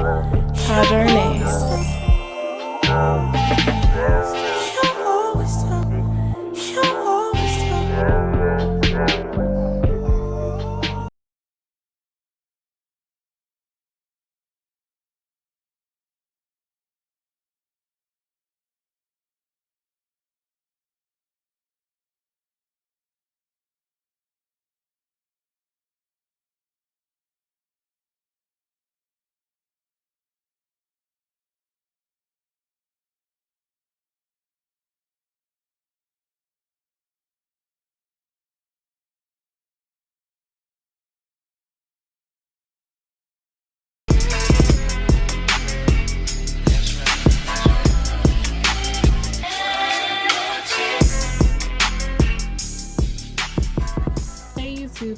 Arnai.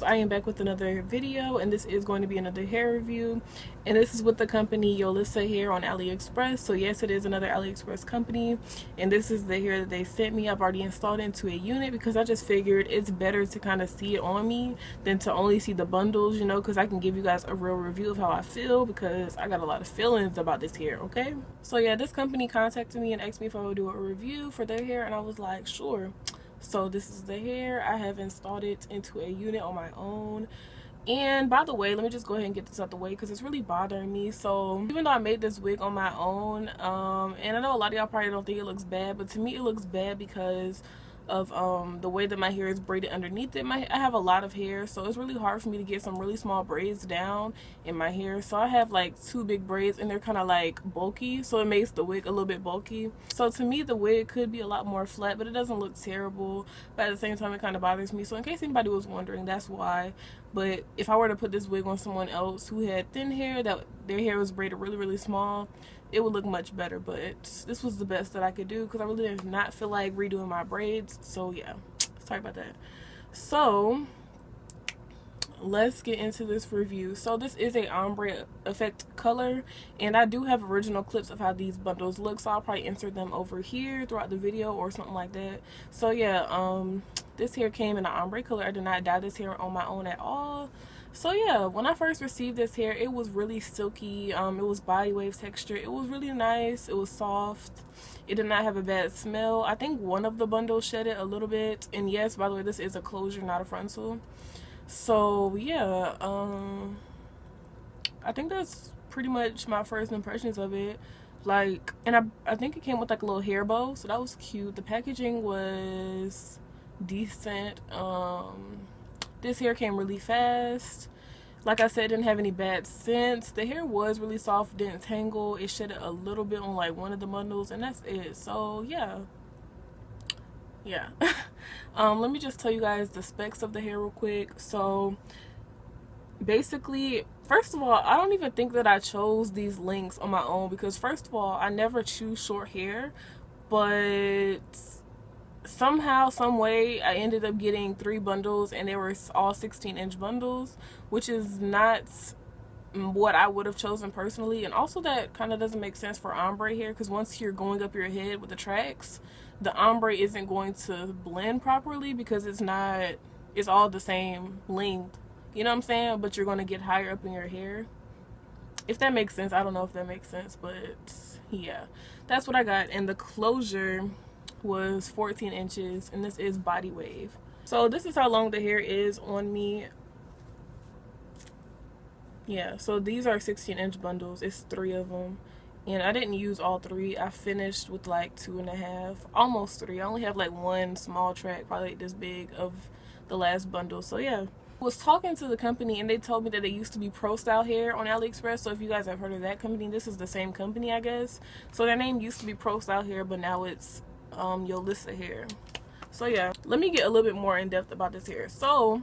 I am back with another video, and this is going to be another hair review, and this is with the company Yolissa hair on AliExpress. So yes, it is another AliExpress company, and this is the hair that they sent me. I've already installed it into a unit because I just figured it's better to kind of see it on me than to only see the bundles, you know, because I can give you guys a real review of how I feel, because I got a lot of feelings about this hair. Okay, so yeah, this company contacted me and asked me if I would do a review for their hair, and I was like, sure. So this is the hair. I have installed it into a unit on my own. And by the way, let me just go ahead and get this out the way because it's really bothering me. So even though I made this wig on my own, and I know a lot of y'all probably don't think it looks bad, but to me it looks bad because of the way that my hair is braided underneath it. I have a lot of hair, so it's really hard for me to get some really small braids down in my hair. So I have like 2 big braids, and they're kind of like bulky, so it makes the wig a little bit bulky. So to me the wig could be a lot more flat, but it doesn't look terrible, but at the same time it kind of bothers me. So in case anybody was wondering, that's why. But if I were to put this wig on someone else who had thin hair, that their hair was braided really small, it would look much better. But this was the best that I could do because I really did not feel like redoing my braids. So yeah, sorry about that. So let's get into this review. So this is a ombre effect color, and I do have original clips of how these bundles look, so I'll probably insert them over here throughout the video or something like that. So yeah, this hair came in an ombre color. I did not dye this hair on my own at all. So yeah, when I first received this hair, it was really silky. It was body wave texture. It was really nice. It was soft. It did not have a bad smell. I think one of the bundles shedded a little bit, and yes, by the way, this is a closure, not a frontal. So yeah, I think that's pretty much my first impressions of it. Like, and I think it came with like a little hair bow, so that was cute. The packaging was decent. This hair came really fast. Like I said, it didn't have any bad scents. The hair was really soft, didn't tangle. It shedded a little bit on like one of the bundles, and that's it. So yeah. Let me just tell you guys the specs of the hair real quick. So basically, first of all, I don't even think that I chose these lengths on my own, because first of all, I never choose short hair, but somehow, some way, I ended up getting 3 bundles, and they were all 16-inch bundles, which is not what I would have chosen personally. And also that kind of doesn't make sense for ombre hair, because once you're going up your head with the tracks, the ombre isn't going to blend properly because it's all the same length, you know what I'm saying, but you're going to get higher up in your hair, if that makes sense. I don't know if that makes sense, but yeah, that's what I got. And the closure was 14 inches, and this is body wave. So this is how long the hair is on me. Yeah, so these are 16-inch bundles. It's 3 of them, and I didn't use all 3. I finished with like 2.5, almost 3. I only have like 1 small track, probably like this big, of the last bundle. So yeah, I was talking to the company, and they told me that it used to be Prostyle hair on AliExpress. So if you guys have heard of that company, this is the same company, I guess. So their name used to be Prostyle hair, but now it's Yolissa hair. So yeah, let me get a little bit more in depth about this hair. So,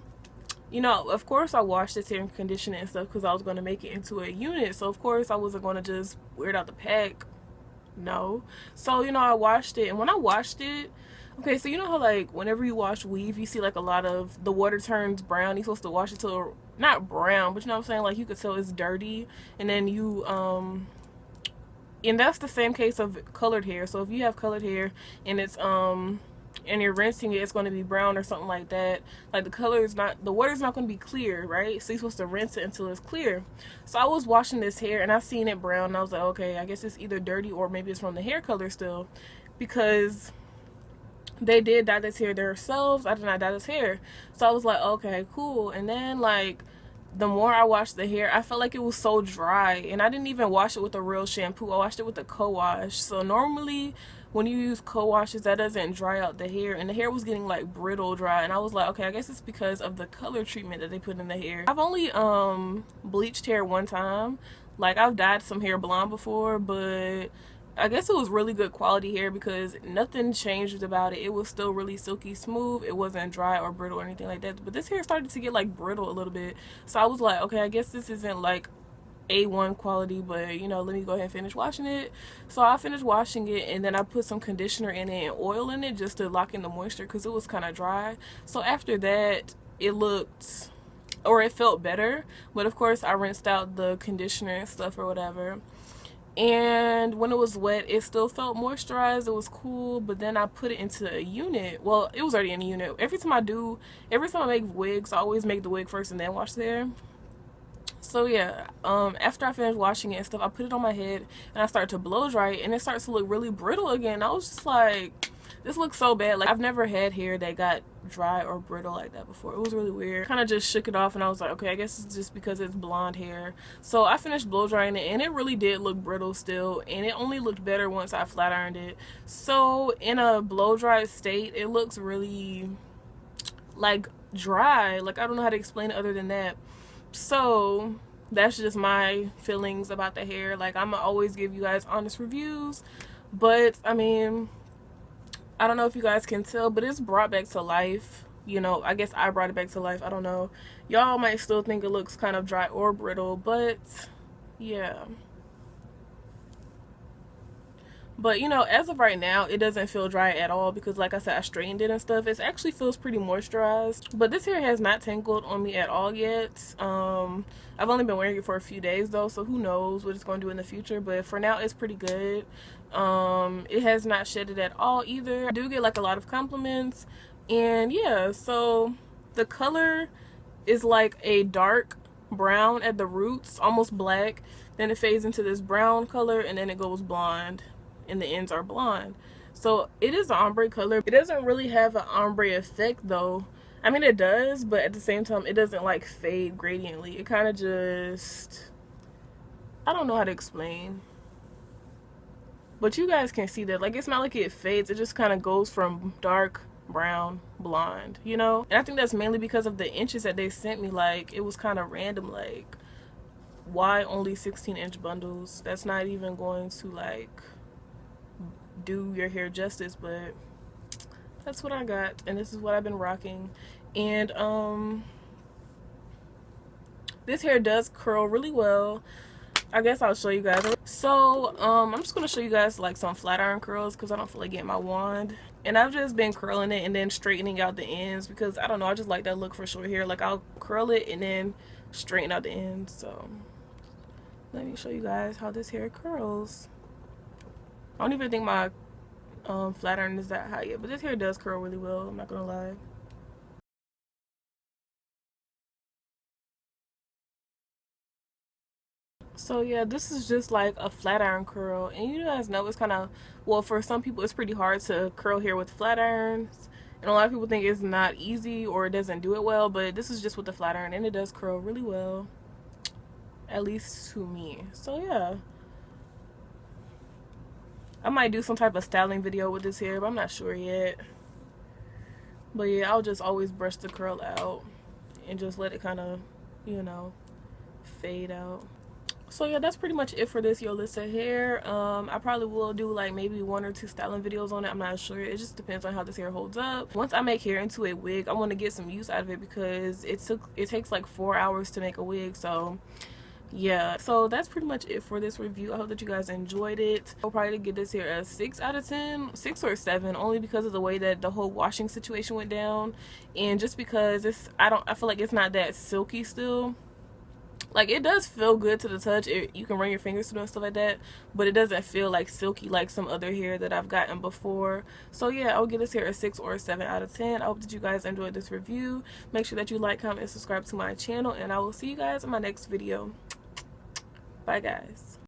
you know, of course I washed this hair and conditioned it and stuff because I was going to make it into a unit. So of course I wasn't going to just wear it out the pack. No. So, you know, I washed it, and when I washed it, okay, so you know how like whenever you wash weave, you see like a lot of the water turns brown. You're supposed to wash it till not brown, but you know what I'm saying, like you could tell it's dirty, and then you and that's the same case of colored hair. So if you have colored hair and it's and you're rinsing it, it's going to be brown or something like that. Like the color is not, the water's not going to be clear, right? So you're supposed to rinse it until it's clear. So I was washing this hair and I seen it brown and I was like, okay, I guess it's either dirty or maybe it's from the hair color still, because they did dye this hair themselves. I did not dye this hair. So I was like, okay, cool. And then like the more I washed the hair, I felt like it was so dry, and I didn't even wash it with a real shampoo. I washed it with a co-wash. So normally when you use co-washes, that doesn't dry out the hair, and the hair was getting like brittle dry, and I was like, okay, I guess it's because of the color treatment that they put in the hair. I've only bleached hair one time. Like I've dyed some hair blonde before, but I guess it was really good quality hair because nothing changed about it. It was still really silky smooth. It wasn't dry or brittle or anything like that. But this hair started to get like brittle a little bit. So I was like, okay, I guess this isn't like A1 quality, but you know, let me go ahead and finish washing it. So I finished washing it, and then I put some conditioner in it and oil in it just to lock in the moisture because it was kind of dry. So after that, it looked, or it felt better. But of course, I rinsed out the conditioner and stuff or whatever. And when it was wet, it still felt moisturized. It was cool. But then I put it into a unit. Well, it was already in a unit. Every time I make wigs, I always make the wig first and then wash the hair. So yeah, after I finished washing it and stuff, I put it on my head and I started to blow dry it, and it starts to look really brittle again. I was just like, this looks so bad. Like I've never had hair that got dry or brittle like that before. It was really weird. Kind of just shook it off and I was like, okay, I guess it's just because it's blonde hair. So I finished blow drying it, and it really did look brittle still, and it only looked better once I flat ironed it. So in a blow dry state, it looks really like dry. Like I don't know how to explain it other than that. So that's just my feelings about the hair. Like I'm gonna always give you guys honest reviews, but I mean, I don't know if you guys can tell, but it's brought back to life. You know, I guess I brought it back to life. I don't know. Y'all might still think it looks kind of dry or brittle, but yeah. But you know, as of right now, it doesn't feel dry at all because like I said, I straightened it and stuff. It actually feels pretty moisturized. But this hair has not tangled on me at all yet. I've only been wearing it for a few days though, so who knows what it's going to do in the future. But for now, it's pretty good. It has not shedded at all either. I do get like a lot of compliments. And yeah, so the color is like a dark brown at the roots, almost black. Then it fades into this brown color, and then it goes blonde, and the ends are blonde. So it is an ombre color. It doesn't really have an ombre effect though. I mean, it does, but at the same time, it doesn't like fade gradiently. It kind of just, I don't know how to explain, but you guys can see that. Like, it's not like it fades. It just kind of goes from dark brown, blonde, you know? And I think that's mainly because of the inches that they sent me. Like, it was kind of random. Like, why only 16-inch bundles? That's not even going to like do your hair justice, but that's what I got, and this is what I've been rocking. And this hair does curl really well. I guess I'll show you guys. So I'm just gonna show you guys like some flat iron curls because I don't feel like getting my wand, and I've just been curling it and then straightening out the ends because I don't know, I just like that look for short hair. Like, I'll curl it and then straighten out the ends. So let me show you guys how this hair curls. I don't even think my flat iron is that high yet, but this hair does curl really well, I'm not gonna lie. So yeah, this is just like a flat iron curl, and you guys know it's kind of, well, for some people it's pretty hard to curl hair with flat irons, and a lot of people think it's not easy or it doesn't do it well, but this is just with the flat iron, and it does curl really well, at least to me. So yeah, I might do some type of styling video with this hair, but I'm not sure yet. But yeah, I'll just always brush the curl out and just let it kind of, you know, fade out. So yeah, that's pretty much it for this Yolissa hair. I probably will do like maybe 1 or 2 styling videos on it. I'm not sure. It just depends on how this hair holds up. Once I make hair into a wig, I want to get some use out of it because it takes like 4 hours to make a wig. So yeah, so that's pretty much it for this review. I hope that you guys enjoyed it. I'll probably give this here a 6 out of 10, 6 or 7, only because of the way that the whole washing situation went down, and just because I feel like it's not that silky still. Like, it does feel good to the touch. You can run your fingers through and stuff like that, but it doesn't feel like silky like some other hair that I've gotten before. So yeah, I'll give this hair a 6 or a 7 out of 10. I hope that you guys enjoyed this review. Make sure that you like, comment, and subscribe to my channel, and I will see you guys in my next video. Bye guys.